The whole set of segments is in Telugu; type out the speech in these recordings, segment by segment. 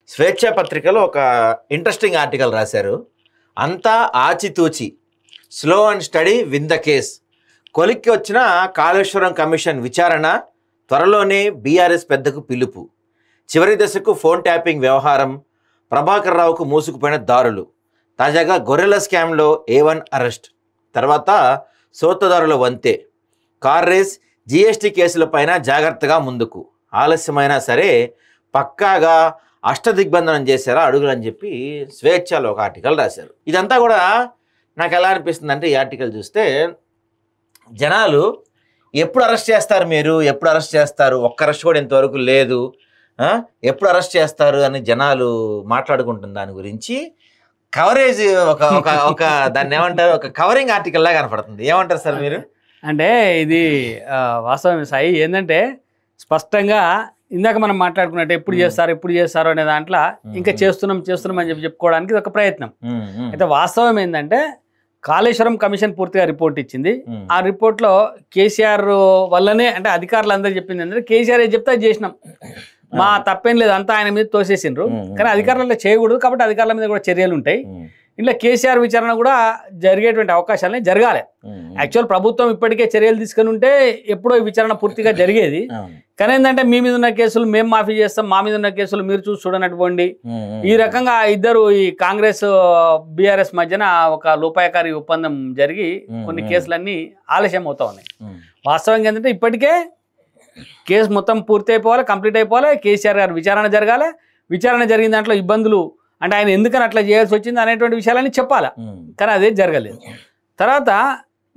స్వేచ్ఛ పత్రికలో ఒక ఇంట్రెస్టింగ్ ఆర్టికల్ రాశారు. అంతా ఆచితూచి, slow and study win the case. కొలిక్కి వచ్చిన కాళేశ్వరం కమిషన్ విచారణ, త్వరలోనే బీఆర్ఎస్ పెద్దకు పిలుపు, చివరి దశకు ఫోన్ ట్యాపింగ్ వ్యవహారం, ప్రభాకర్ రావుకు మూసుకుపోయిన దారులు, తాజాగా గొర్రెల స్కామ్లో A1 అరెస్ట్, తర్వాత సోతదారుల వంతే, కార్ రేస్, జీఎస్టీ కేసులపైన జాగ్రత్తగా ముందుకు, ఆలస్యమైనా సరే పక్కాగా అష్టదిగ్బంధనం చేశారా అడుగులని చెప్పి స్వేచ్ఛలో ఒక ఆర్టికల్ రాశారు. ఇదంతా కూడా నాకు ఎలా అనిపిస్తుంది అంటే, ఈ ఆర్టికల్ చూస్తే జనాలు ఎప్పుడు అరెస్ట్ చేస్తారు, మీరు ఎప్పుడు అరెస్ట్ చేస్తారు, ఒక్క అరెస్ట్ కూడా ఇంతవరకు లేదు, ఎప్పుడు అరెస్ట్ చేస్తారు అని జనాలు మాట్లాడుకుంటున్న దాని గురించి కవరేజ్ ఒక దాన్ని ఏమంటారు, ఒక కవరింగ్ ఆర్టికల్ లాగా కనపడుతుంది. ఏమంటారు సార్ మీరు? అంటే ఇది వాస్తవం సాయి. ఏంటంటే స్పష్టంగా ఇందాక మనం మాట్లాడుకున్నట్టు ఎప్పుడు చేస్తారు అనే దాంట్లో ఇంకా చేస్తున్నాం అని చెప్పుకోవడానికి ఇది ఒక ప్రయత్నం. అయితే వాస్తవం ఏంటంటే కాళేశ్వరం కమిషన్ పూర్తిగా రిపోర్ట్ ఇచ్చింది. ఆ రిపోర్ట్లో కేసీఆర్ వల్లనే, అంటే అధికారులు అందరూ చెప్పింది ఏంటంటే కేసీఆర్ చెప్తే అది చేసినాం, మా తప్పేం లేదు, అంతా ఆయన మీద తోసేసిండ్రు, కానీ అధికారులలో చేయకూడదు కాబట్టి అధికారుల మీద కూడా చర్యలు ఉంటాయి. ఇంట్లో కేసీఆర్ విచారణ కూడా జరిగేటువంటి అవకాశాలని జరగాలి. యాక్చువల్ ప్రభుత్వం ఇప్పటికే చర్యలు తీసుకుని ఉంటే ఎప్పుడో విచారణ పూర్తిగా జరిగేది. కానీ ఏంటంటే మీ మీద ఉన్న కేసులు మేము మాఫీ చేస్తాం, మా మీద ఉన్న కేసులు మీరు చూసి చూడనట్టుకోండి, ఈ రకంగా ఇద్దరు ఈ కాంగ్రెస్ బీఆర్ఎస్ మధ్యన ఒక లోపాయకారి ఒప్పందం జరిగి కొన్ని కేసులన్నీ ఆలస్యం అవుతా ఉన్నాయి. వాస్తవంగా ఏంటంటే ఇప్పటికే కేసు మొత్తం పూర్తి అయిపోవాలి, కంప్లీట్ అయిపోవాలి, కేసీఆర్ గారు విచారణ జరగాలి. విచారణ జరిగిన దాంట్లో ఇబ్బందులు అంటే ఆయన ఎందుకని అట్లా చేయాల్సి వచ్చింది అనేటువంటి విషయాలన్నీ చెప్పాలా, కానీ అదే జరగలేదు. తర్వాత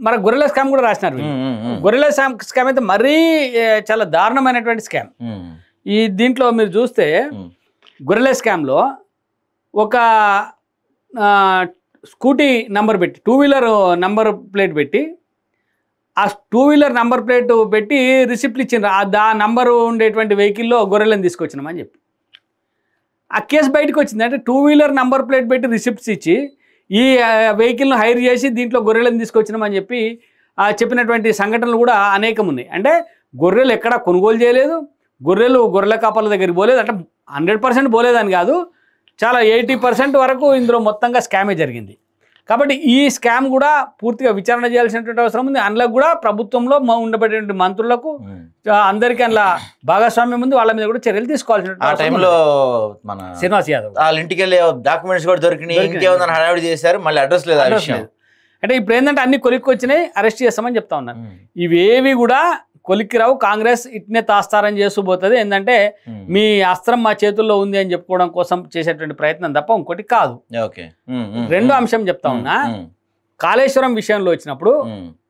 మన గొర్రెల స్కామ్ కూడా రాసినారు. గొర్రెల స్కామ్ అయితే మరీ చాలా దారుణమైనటువంటి స్కామ్. ఈ దీంట్లో మీరు చూస్తే గొర్రెల స్కామ్లో ఒక స్కూటీ నంబర్ పెట్టి, 2 వీలర్ నంబర్ ప్లేట్ పెట్టి, ఆ 2 వీలర్ నంబర్ ప్లేట్ పెట్టి రిసిప్ట్లు ఇచ్చిండ్రు. ఆ నంబరు ఉండేటువంటి వెహికల్లో గొర్రెలను తీసుకొచ్చినామని చెప్పి ఆ కేసు బయటకు వచ్చింది. అంటే 2 వీలర్ నంబర్ ప్లేట్ పెట్టి రిసిప్ట్స్ ఇచ్చి ఈ వెహికల్ను హైర్ చేసి దీంట్లో గొర్రెలను తీసుకొచ్చినామని చెప్పి చెప్పినటువంటి సంఘటనలు కూడా అనేకం ఉన్నాయి. అంటే గొర్రెలు ఎక్కడా కొనుగోలు చేయలేదు, గొర్రెల కాపర్ల దగ్గరికి పోలేదు, అంటే 100% పోలేదని కాదు, చాలా 80% వరకు ఇందులో మొత్తంగా స్కామే జరిగింది. కాబట్టి ఈ స్కామ్ కూడా పూర్తిగా విచారణ చేయాల్సినటువంటి అవసరం ఉంది. అందులో కూడా ప్రభుత్వంలో ఉండబడేటువంటి మంత్రులకు అందరికీ అందులో భాగస్వామ్యం ఉంది, వాళ్ళ మీద కూడా చర్యలు తీసుకోవాల్సిన టైంలో మన శ్రీనివాస్ యాదవ్ వాళ్ళ ఇంటికి వెళ్ళి డాక్యుమెంట్స్ కూడా దొరికినాయి, ఇంకేమన్నా హడావిడి చేశారు, మళ్ళీ అడ్రస్ లేదు. అంటే ఇప్పుడు ఏంటంటే అన్ని కొలిక్కి వచ్చినాయి, అరెస్ట్ చేస్తామని చెప్తా ఉన్నారు. ఇవేవి కూడా కొలిక్కి రావు, కాంగ్రెస్ ఇట్నే తాస్తారని చేసిపోతుంది. ఏంటంటే మీ అస్త్రం మా చేతుల్లో ఉంది అని చెప్పుకోవడం కోసం చేసేటువంటి ప్రయత్నం తప్ప ఇంకోటి కాదు. రెండో అంశం చెప్తా ఉన్నా, కాళేశ్వరం విషయంలో వచ్చినప్పుడు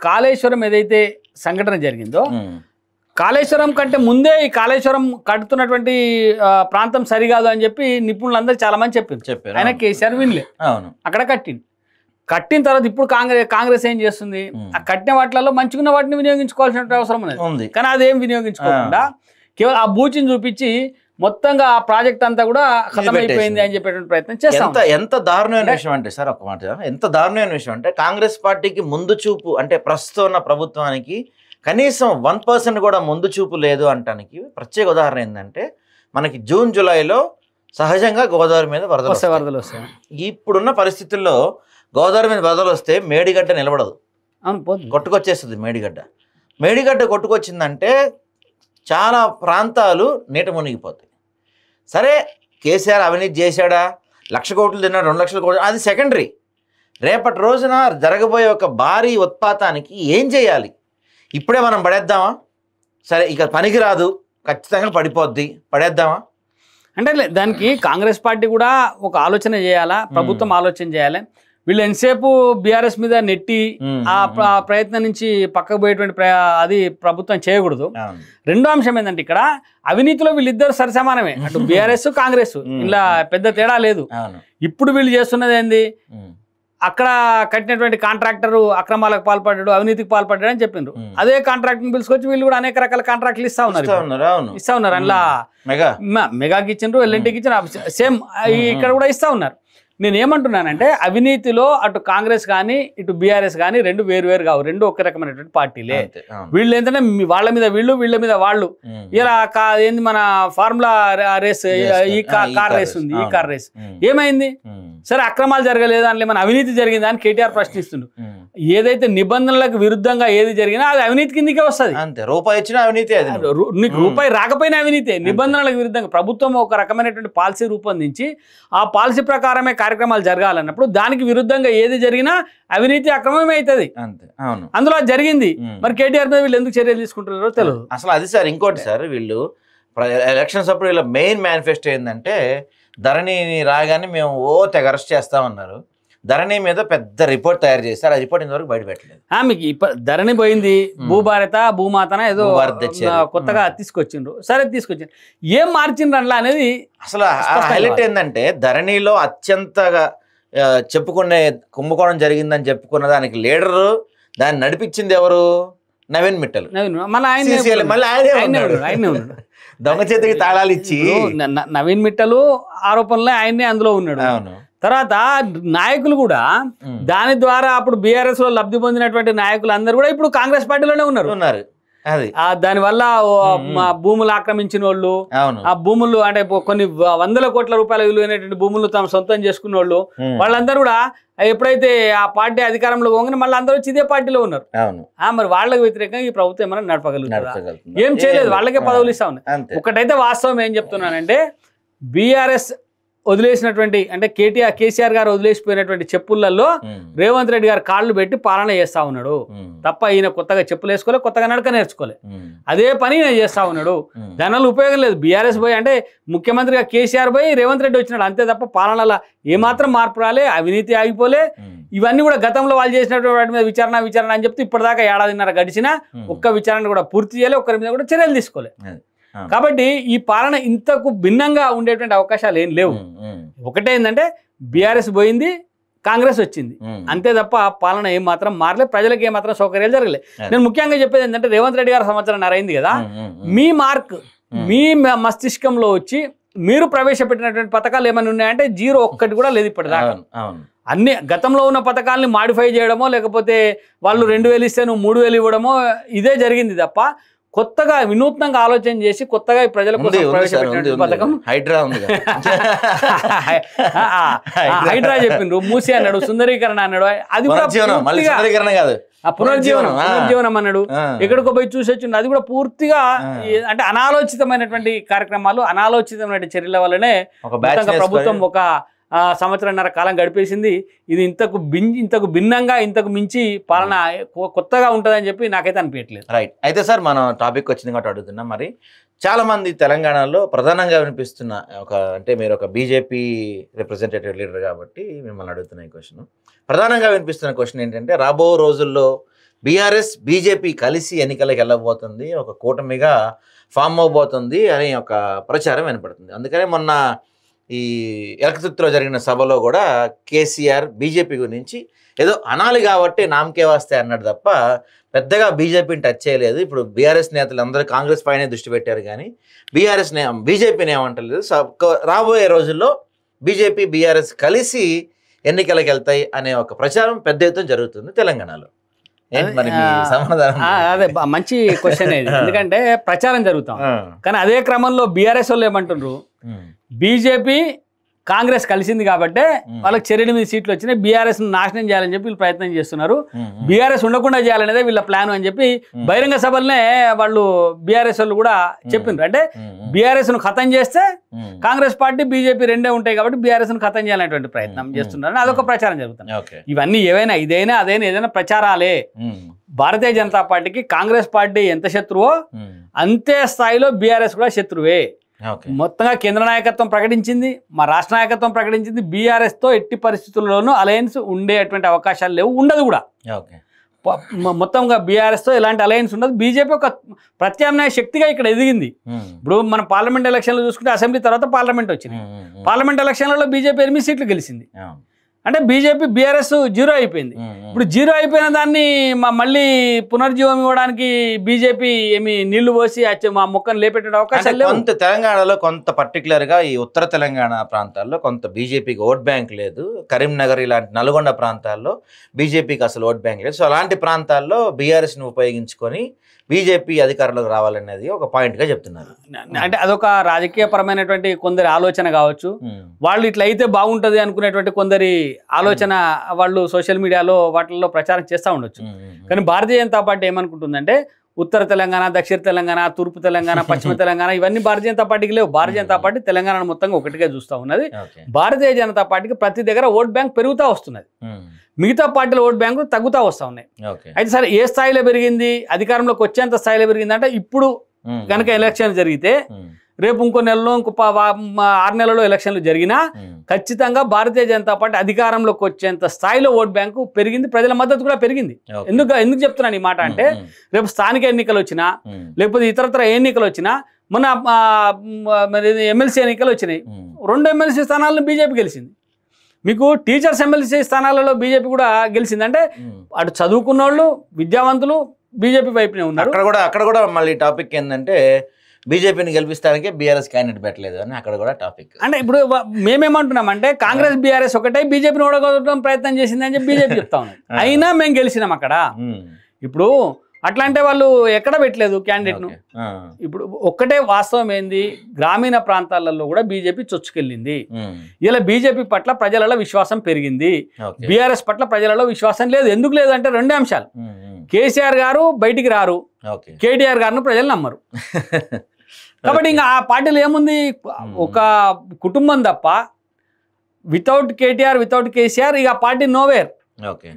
కాళేశ్వరం ఏదైతే సంఘటన జరిగిందో, కాళేశ్వరం కంటే ముందే ఈ కాళేశ్వరం కడుతున్నటువంటి ప్రాంతం సరికాదు అని చెప్పి నిపుణులందరూ చాలా మంది చెప్పారు. ఆయన కేసీఆర్ వినలే, అక్కడ కట్టిన తర్వాత ఇప్పుడు కాంగ్రెస్ ఏం చేస్తుంది, ఆ కట్టిన వాటిలలో మంచిగున్న వాటిని వినియోగించుకోవాల్సిన అవసరం ఉంది. కానీ అదేం వినియోగించుకోకుండా కేవలం ఆ బూచిని చూపించి మొత్తంగా ఆ ప్రాజెక్ట్ అంతా కూడా ఖతమైపోయింది అని చెప్పేటువంటి ప్రయత్నం చేస్తాం. ఎంత దారుణమైన విషయం అంటే సార్, ఒక మాట, ఎంత దారుణమైన విషయం అంటే కాంగ్రెస్ పార్టీకి ముందు చూపు, అంటే ప్రస్తుతం ఉన్న ప్రభుత్వానికి కనీసం 1% కూడా ముందు చూపు లేదు అంటానికి ప్రత్యేక ఉదాహరణ ఏంటంటే, మనకి జూన్ జూలైలో సహజంగా గోదావరి మీద వరదలు వస్తాయి. ఇప్పుడున్న పరిస్థితుల్లో గోదావరి మీద వరదలు వస్తే మేడిగడ్డ నిలబడదు, కొట్టుకొచ్చేస్తుంది. మేడిగడ్డ కొట్టుకొచ్చిందంటే చాలా ప్రాంతాలు నీట మునిగిపోతాయి. సరే, కేసీఆర్ అవినీతి చేశాడా, 1,00,000 కోట్లు తిన్నాడు, 2 లక్షల కోట్లు, అది సెకండరీ. రేపటి రోజున జరగబోయే ఒక భారీ ఉత్పాతానికి ఏం చేయాలి? ఇప్పుడే మనం పడేద్దామా? సరే, ఇక పనికి రాదు, ఖచ్చితంగా పడిపోద్ది, పడేద్దామా అంటే దానికి కాంగ్రెస్ పార్టీ కూడా ఒక ఆలోచన చేయాలా, ప్రభుత్వం ఆలోచన చేయాలి. వీళ్ళు ఎంతసేపు బీఆర్ఎస్ మీద నెట్టి ఆ ప్రయత్నం నుంచి పక్కకు పోయేటువంటి అది ప్రభుత్వం చేయకూడదు. రెండో అంశం ఏంటంటే, ఇక్కడ అవినీతిలో వీళ్ళిద్దరు సరిసమానమే, అటు బీఆర్ఎస్ కాంగ్రెస్, ఇలా పెద్ద తేడా లేదు. ఇప్పుడు వీళ్ళు చేస్తున్నది ఏంది, అక్కడ కట్టినటువంటి కాంట్రాక్టర్ అక్రమాలకు పాల్పడ్డాడు, అవినీతికి పాల్పడ్డాడు అని చెప్పిండ్రు. అదే కాంట్రాక్ట్ని పిలుచుకొచ్చి వీళ్ళు కూడా అనేక రకాల కాంట్రాక్ట్లు ఇస్తా ఉన్నారు. అందులో మెగాకి ఇచ్చిండ్రు, ఎల్ఎన్టీకి ఇచ్చిన సేమ్ ఇక్కడ కూడా ఇస్తా ఉన్నారు. నేను ఏమంటున్నానంటే అవినీతిలో అటు కాంగ్రెస్ కానీ ఇటు బీఆర్ఎస్ కానీ రెండు వేరు కావు, రెండు ఒకే రకమైనటువంటి పార్టీలే. వీళ్ళు ఏంటంటే వాళ్ళ మీద వీళ్ళు, వీళ్ళ మీద వాళ్ళు. ఇలా ఏంది మన ఫార్ములా రేస్, ఈ కార్ రేస్ ఉంది, ఈ కార్ రేస్ ఏమైంది? సరే అక్రమాలు జరగలేదు అని, మన అవినీతి జరిగింది అని కేటీఆర్ ప్రశ్నిస్తుండు. ఏదైతే నిబంధనలకు విరుద్ధంగా ఏది జరిగినా అది అవినీతి కిందకే వస్తుంది. రూపాయి ఇచ్చినా అవినీతి, నీకు రూపాయి రాకపోయినా అవినీతి. నిబంధనలకు విరుద్ధంగా ప్రభుత్వం ఒక రకమైనటువంటి పాలసీ రూపొందించి ఆ పాలసీ ప్రకారమే కార్యక్రమాలు జరగాలన్నప్పుడు దానికి విరుద్ధంగా ఏది జరిగినా అవినీతి, అక్రమమే అవుతుంది. అందులో జరిగింది. మరి కేటీఆర్ మీద వీళ్ళు ఎందుకు చర్యలు తీసుకుంటున్నారో తెలియదు అసలు. అది సార్ ఇంకోటి సార్, వీళ్ళు ఎలక్షన్స్ అప్పుడు వీళ్ళ మెయిన్ మేనిఫెస్టో ఏంటంటే ధరణిని రాగానే మేము తెగ అరెస్ట్ చేస్తామన్నారు. ధరణి మీద పెద్ద రిపోర్ట్ తయారు చేస్తారు. ఆ రిపోర్ట్ ఇంతవరకు బయట పెట్టలేదు. మీకు ధరణి పోయింది, భూభారత భూమాతన ఏదో కొత్తగా తీసుకొచ్చిండ్రు. సరే తీసుకొచ్చిండ్రు, ఏం మార్చిండ్రు అట్లా అనేది అసలు హైలైట్ ఏంటంటే ధరణిలో అత్యంతగా చెప్పుకునే కుంభకోణం జరిగిందని చెప్పుకున్న దానికి లీడరు, దాన్ని నడిపించింది ఎవరు? నవీన్ మిట్టల్. దొంగ చేతికి తాళాలు ఇచ్చి నవీన్ మిట్టలు ఆరోపణలే ఆయన్నే అందులో ఉన్నాడు. తర్వాత నాయకులు కూడా దాని ద్వారా అప్పుడు బీఆర్ఎస్ లో లబ్ధి పొందినటువంటి నాయకులు అందరూ కూడా ఇప్పుడు కాంగ్రెస్ పార్టీలోనే ఉన్నారు. దాని వల్ల భూములు ఆక్రమించిన వాళ్ళు, ఆ భూములు అంటే కొన్ని వందల కోట్ల రూపాయల విలువైనటువంటి భూములు తమ సొంతం చేసుకున్న వాళ్ళు, వాళ్ళందరూ కూడా ఎప్పుడైతే ఆ పార్టీ అధికారంలో పోగానే మళ్ళీ అందరూ వచ్చి ఇదే పార్టీలో ఉన్నారు. మరి వాళ్ళకి వ్యతిరేకంగా ఈ ప్రభుత్వం ఏమైనా నడపగలుగుతుందా? ఏం చేయలేదు, వాళ్ళకే పదవులు ఇస్తా ఉన్నాయి. ఒకటైతే వాస్తవం ఏం చెప్తున్నానంటే బీఆర్ఎస్ వదిలేసినటువంటి అంటే కేసీఆర్ గారు వదిలేసిపోయినటువంటి చెప్పులలో రేవంత్ రెడ్డి గారు కాళ్ళు పెట్టి పాలన చేస్తా ఉన్నాడు తప్ప ఈయన కొత్తగా చెప్పులు వేసుకోలే, కొత్తగా నడక నేర్చుకోలే. అదే పని ఈయన చేస్తా ఉన్నాడు. దానివల్ల ఉపయోగం లేదు. బీఆర్ఎస్ పోయి అంటే ముఖ్యమంత్రిగా కేసీఆర్ పోయి రేవంత్ రెడ్డి వచ్చినాడు అంతే తప్ప పాలనలో ఏమాత్రం మార్పు రాలే, అవినీతి ఆగిపోలే. ఇవన్నీ కూడా గతంలో వాళ్ళు చేసినటువంటి వాటి మీద విచారణ అని చెప్తే ఇప్పటిదాకా ఏడాదిన్నర గడిచినా ఒక్క విచారణ కూడా పూర్తి చేయలే, ఒక్కరి మీద కూడా చర్యలు తీసుకోలే. కాబట్టి ఈ పాలన ఇంతకు భిన్నంగా ఉండేటువంటి అవకాశాలు ఏం లేవు. ఒకటే ఏంటంటే బీఆర్ఎస్ పోయింది, కాంగ్రెస్ వచ్చింది అంతే తప్ప పాలన ఏం మాత్రం మారలే, ప్రజలకు ఏమాత్రం సౌకర్యాలు జరగలే. నేను ముఖ్యంగా చెప్పేది ఏంటంటే రేవంత్ రెడ్డి గారు సంవత్సరం అయింది కదా, మీ మార్క్ మీ మస్తిష్కంలో వచ్చి మీరు ప్రవేశపెట్టినటువంటి పథకాలు ఏమైనా ఉన్నాయంటే జీరో, ఒక్కటి కూడా లేదు ఇప్పటిదాకా. అన్ని గతంలో ఉన్న పథకాలని మాడిఫై చేయడమో లేకపోతే వాళ్ళు 2000 ఇస్తే నువ్వు 3000 ఇవ్వడమో ఇదే జరిగింది తప్ప కొత్తగా వినూత్నంగా ఆలోచన చేసి కొత్తగా ప్రజల కోసం ప్రవేశపెట్టిన పథకం హైడ్రా ఉంది. హైడ్రా చెప్పిండ్రు, మూసి అన్నాడు, సుందరీకరణ అన్నాడు, అది కూడా పునర్జీవనం అన్నాడు. ఎక్కడికో పోయి చూసి వచ్చిండు, అది కూడా పూర్తిగా అంటే అనాలోచితమైనటువంటి కార్యక్రమాలు, అనాలోచితమైన చర్యల వల్లనే ప్రభుత్వం ఒక సంవత్సరంన్నర కాలం గడిపేసింది. ఇది ఇంతకు భిన్నంగా ఇంతకు మించి పాలన కొత్తగా ఉంటుందని చెప్పి నాకైతే అనిపించట్లేదు. రైట్. అయితే సార్ మనం టాపిక్ వచ్చింది కాబట్టి అడుగుతున్నాం. మరి చాలామంది తెలంగాణలో ప్రధానంగా వినిపిస్తున్న అంటే మీరు ఒక బీజేపీ రిప్రజెంటేటివ్ లీడర్ కాబట్టి మిమ్మల్ని అడుగుతున్న ఈ క్వశ్చన్, ప్రధానంగా వినిపిస్తున్న క్వశ్చన్ ఏంటంటే రాబో రోజుల్లో బీఆర్ఎస్ బీజేపీ కలిసి ఎన్నికలకు వెళ్ళబోతుంది, ఒక కూటమిగా ఫామ్ అవబోతుంది అనే ఒక ప్రచారం వినపడుతుంది. అందుకనే మొన్న ఈ ఎలకతుర్తిలో జరిగిన సభలో కూడా కేసీఆర్ బీజేపీ గురించి ఏదో అనాలి కాబట్టి నామకే వస్తే అన్నాడు తప్ప పెద్దగా బీజేపీని టచ్ చేయలేదు. ఇప్పుడు బీఆర్ఎస్ నేతలు అందరూ కాంగ్రెస్ పైనే దృష్టి పెట్టారు కానీ బీజేపీని ఏమంటలేదు. రాబోయే రోజుల్లో బీజేపీ బీఆర్ఎస్ కలిసి ఎన్నికలకు వెళ్తాయి అనే ఒక ప్రచారం పెద్ద ఎత్తున జరుగుతుంది తెలంగాణలో. అదే మంచి క్వశ్చన్ ఇది, ఎందుకంటే ప్రచారం జరుగుతాం కానీ అదే క్రమంలో బీఆర్ఎస్ వాళ్ళు ఏమంటున్నారు, బీజేపీ కాంగ్రెస్ కలిసింది కాబట్టి వాళ్ళకి 8 సీట్లు వచ్చినాయి, బీఆర్ఎస్ నాశనం చేయాలని చెప్పి వీళ్ళు ప్రయత్నం చేస్తున్నారు, బీఆర్ఎస్ ఉండకుండా చేయాలనేదే వీళ్ళ ప్లాన్ అని చెప్పి బహిరంగ సభలనే వాళ్ళు బీఆర్ఎస్ వాళ్ళు కూడా చెప్పిండ్రు. అంటే బీఆర్ఎస్ ను ఖతం చేస్తే కాంగ్రెస్ పార్టీ బీజేపీ రెండే ఉంటాయి కాబట్టి బీఆర్ఎస్ ను ఖతం చేయాలనేటువంటి ప్రయత్నం చేస్తున్నారు. అదొక ప్రచారం జరుగుతుంది. ఇవన్నీ ఏవైనా ఇదైనా అదైనా ఏదైనా ప్రచారాలే. భారతీయ జనతా పార్టీకి కాంగ్రెస్ పార్టీ ఎంత శత్రువో అంతే స్థాయిలో బీఆర్ఎస్ కూడా శత్రువే. మొత్తంగా కేంద్ర నాయకత్వం ప్రకటించింది, మా రాష్ట్ర నాయకత్వం ప్రకటించింది, బీఆర్ఎస్ తో ఎట్టి పరిస్థితుల్లోనూ అలయన్స్ ఉండేటువంటి అవకాశాలు లేవు, ఉండదు కూడా. మొత్తంగా బీఆర్ఎస్ తో ఎలాంటి అలయన్స్ ఉండదు. బీజేపీ ఒక ప్రత్యామ్నాయ శక్తిగా ఇక్కడ ఎదిగింది. ఇప్పుడు మన పార్లమెంట్ ఎలక్షన్లు చూసుకుంటే అసెంబ్లీ తర్వాత పార్లమెంట్ వచ్చింది, పార్లమెంట్ ఎలక్షన్లలో బీజేపీ 8 సీట్లు గెలిచింది. అంటే బీజేపీ బీఆర్ఎస్ జీరో అయిపోయింది. ఇప్పుడు జీరో అయిపోయిన దాన్ని మళ్ళీ పునర్జీవం ఇవ్వడానికి బీజేపీ ఏమి నీళ్లు పోసి మా మొక్కను లేపెట్టే అవకాశం లేదు. కొంత తెలంగాణలో కొంత పర్టికులర్ గా ఈ ఉత్తర తెలంగాణ ప్రాంతాల్లో కొంత బీజేపీకి ఓట్ బ్యాంక్ లేదు. కరీంనగర్ ఇలాంటి నల్గొండ ప్రాంతాల్లో బీజేపీకి అసలు ఓట్ బ్యాంక్ లేదు. సో అలాంటి ప్రాంతాల్లో బీఆర్ఎస్ ను ఉపయోగించుకొని బీజేపీ అధికారంలోకి రావాలనేది ఒక పాయింట్ గా చెప్తున్నారు. అంటే అదొక రాజకీయపరమైనటువంటి కొందరి ఆలోచన కావచ్చు. వాళ్ళు ఇట్లా అయితే బాగుంటది అనుకునేటువంటి కొందరి ఆలోచన వాళ్ళు సోషల్ మీడియాలో వాటిల్లో ప్రచారం చేస్తూ ఉండొచ్చు. కానీ భారతీయ జనతా పార్టీ ఏమనుకుంటుందంటే ఉత్తర తెలంగాణ, దక్షిణ తెలంగాణ, తూర్పు తెలంగాణ, పశ్చిమ తెలంగాణ ఇవన్నీ భారతీయ జనతా పార్టీకి లేవు. భారతీయ జనతా పార్టీ తెలంగాణ మొత్తంగా ఒకటిగా చూస్తూ ఉన్నది. భారతీయ జనతా పార్టీకి ప్రతి దగ్గర ఓట్ బ్యాంక్ పెరుగుతూ వస్తున్నది. మిగతా పార్టీల ఓట్ బ్యాంకులు తగ్గుతూ వస్తూ ఉన్నాయి. అయితే సరే ఏ స్థాయిలో పెరిగింది, అధికారంలోకి వచ్చేంత స్థాయిలో పెరిగింది అంటే ఇప్పుడు కనుక ఎలక్షన్ జరిగితే రేపు ఇంకో నెలలో ఇంకో 6 నెలలో ఎలక్షన్లు జరిగినా ఖచ్చితంగా భారతీయ జనతా పార్టీ అధికారంలోకి వచ్చేంత స్థాయిలో ఓట్ బ్యాంకు పెరిగింది. ప్రజల మద్దతు కూడా పెరిగింది. ఎందుకు చెప్తున్నాను ఈ మాట అంటే రేపు స్థానిక ఎన్నికలు వచ్చినా లేకపోతే ఇతరత్ర ఎన్నికలు వచ్చినా మొన్న ఎమ్మెల్సీ ఎన్నికలు వచ్చినాయి. 2 ఎమ్మెల్సీ స్థానాలను బీజేపీ గెలిచింది. మీకు టీచర్స్ ఎమ్మెల్సీ స్థానాలలో బీజేపీ కూడా గెలిచింది. అంటే అటు చదువుకున్న వాళ్ళు విద్యావంతులు బీజేపీ వైపునే ఉన్నారు. అక్కడ కూడా మళ్ళీ టాపిక్ ఏంటంటే బీజేపీని గెలిపిస్తానికి బీఆర్ఎస్ క్యాండిడేట్ పెట్టలేదు అని అక్కడ కూడా టాపిక్. అంటే ఇప్పుడు మేమేమంటున్నామంటే కాంగ్రెస్ బీఆర్ఎస్ ఒకటే బీజేపీని ఓడగొట్టడం ప్రయత్నం చేసింది అని చెప్పి బీజేపీ చెప్తా ఉన్నాం. అయినా మేము గెలిచినాం అక్కడ. ఇప్పుడు అట్లా అంటే వాళ్ళు ఎక్కడ పెట్టలేదు క్యాండిడేట్ను. ఇప్పుడు ఒక్కటే వాస్తవం ఏంది, గ్రామీణ ప్రాంతాలలో కూడా బీజేపీ చొచ్చుకెళ్ళింది. ఇలా బీజేపీ పట్ల ప్రజలలో విశ్వాసం పెరిగింది, బీఆర్ఎస్ పట్ల ప్రజలలో విశ్వాసం లేదు. ఎందుకు లేదు అంటే 2 అంశాలు. కేసీఆర్ గారు బయటికి రారు, కేటీఆర్ గారిని ప్రజలు నమ్మరు. కాబట్టి ఇంకా ఆ పార్టీలో ఏముంది, ఒక కుటుంబం తప్ప. వితౌట్ కేటీఆర్ వితౌట్ కేసీఆర్ ఇక పార్టీ నోవేర్.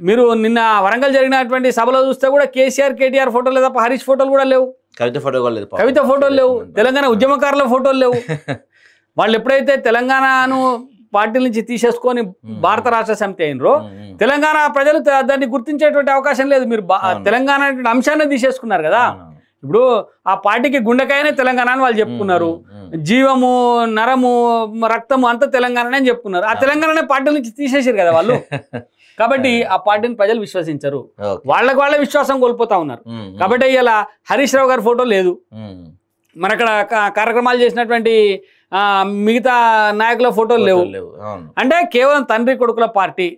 మీరు నిన్న వరంగల్ జరిగినటువంటి సభలో చూస్తే కూడా కేసీఆర్ కేటీఆర్ ఫోటోలు తప్ప హరీష్ ఫోటోలు కూడా లేవు, కవిత ఫోటోలు లేవు, తెలంగాణ ఉద్యమకారుల ఫోటోలు లేవు. వాళ్ళు ఎప్పుడైతే తెలంగాణను పార్టీ నుంచి తీసేసుకొని భారత రాష్ట్ర సమితి అయినరో తెలంగాణ ప్రజలు దాన్ని గుర్తించేటువంటి అవకాశం లేదు. మీరు తెలంగాణ అంశాన్ని తీసేసుకున్నారు కదా. ఇప్పుడు ఆ పార్టీకి గుండెకాయనే తెలంగాణ అని వాళ్ళు చెప్పుకున్నారు. జీవము, నరము, రక్తము అంతా తెలంగాణనే అని చెప్పుకున్నారు. ఆ తెలంగాణనే పార్టీ నుంచి తీసేసారు కదా వాళ్ళు. కాబట్టి ఆ పార్టీని ప్రజలు విశ్వసించరు, వాళ్ళ విశ్వాసం కోల్పోతా ఉన్నారు. కాబట్టి ఇలా హరీష్ రావు గారి ఫోటో లేదు, మరి అక్కడ కార్యక్రమాలు చేసినటువంటి మిగతా నాయకుల ఫోటోలు లేవు. అంటే కేవలం తండ్రి కొడుకుల పార్టీ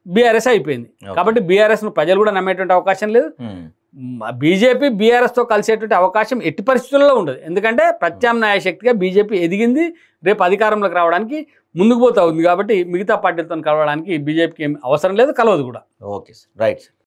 బీఆర్ఎస్ అయిపోయింది. కాబట్టి బీఆర్ఎస్ ను ప్రజలు కూడా నమ్మేటువంటి అవకాశం లేదు. బీజేపీ బీఆర్ఎస్ తో కలిసేటువంటి అవకాశం ఎట్టి పరిస్థితుల్లో ఉండదు. ఎందుకంటే ప్రత్యామ్నాయ శక్తిగా బీజేపీ ఎదిగింది, రేపు అధికారంలోకి రావడానికి ముందుకు పోతా ఉంది. కాబట్టి మిగతా పార్టీలతో కలవడానికి బీజేపీకి ఏం అవసరం లేదు, కలవదు కూడా. Okay sir, right.